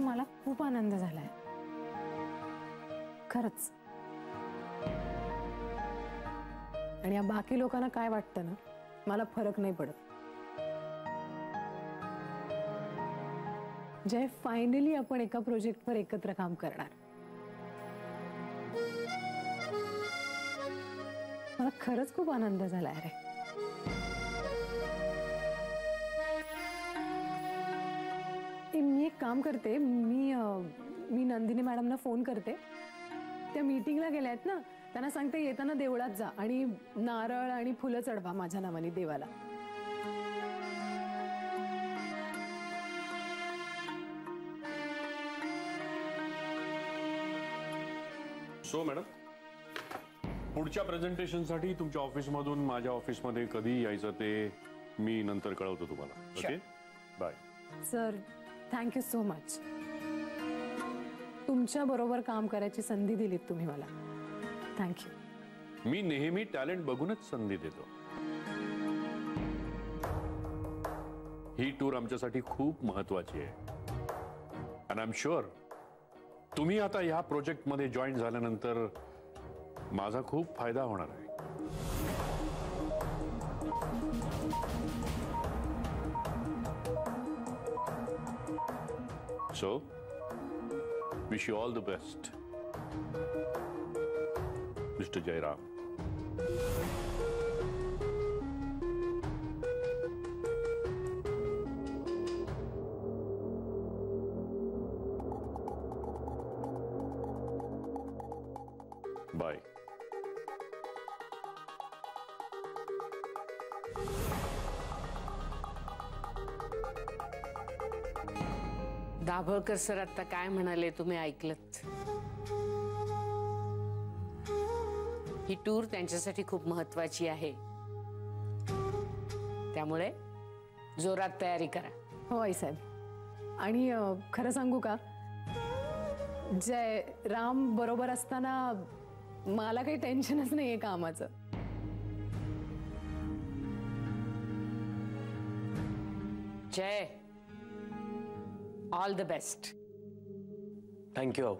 मला खूप आनंद झालाय खरंच। आणि या बाकी लोकांना काय वाटतं ना, मला फरक नाही पडत। जय, फायनली आपण एका प्रोजेक्टवर एकत्र काम करणार। मला खरंच खूप आनंद झालाय रे। मी एक काम करते, मी नंदिनी मॅडमना फोन करते। त्या मीटिंगला गेल्या आहेत ना, त्यांना सांगते येताना देवळात जा आणि नारळ आणि फुलं चढवा माझ्या नावाने देवाला। सो मॅडम, पुढच्या प्रेझेंटेशनसाठी तुमच्या ऑफिसमधून माझ्या ऑफिसमध्ये कधी यायचं ते मी नंतर कळवतो तुम्हाला। Okay, bye. Sir, thank you so much. तुमच्या बरोबर काम करायची संधी दिलीत तुम्ही मला। थँक्यू। मी नेहमी टॅलेंट बघूनच संधी देतो। ही टूर आमच्यासाठी खूप महत्वाची आहे आणि आय एम शुअर तुम्ही आता या प्रोजेक्ट मध्ये जॉईन झाल्यानंतर माझा खूप फायदा होणार आहे। So wish you all the best mister Jayaram. Bye. Dabholkar sir आता काय म्हणाले तुम्ही ऐकलत? ही टूर त्यांच्यासाठी खूप महत्वाची आहे, त्यामुळे जोरात तयारी करा। हो आई साहेब। आणि खरं सांगू का, जय राम बरोबर असताना मला काही टेन्शनच नाहीये कामाचं। जय, ऑल द बेस्ट। थँक्यू।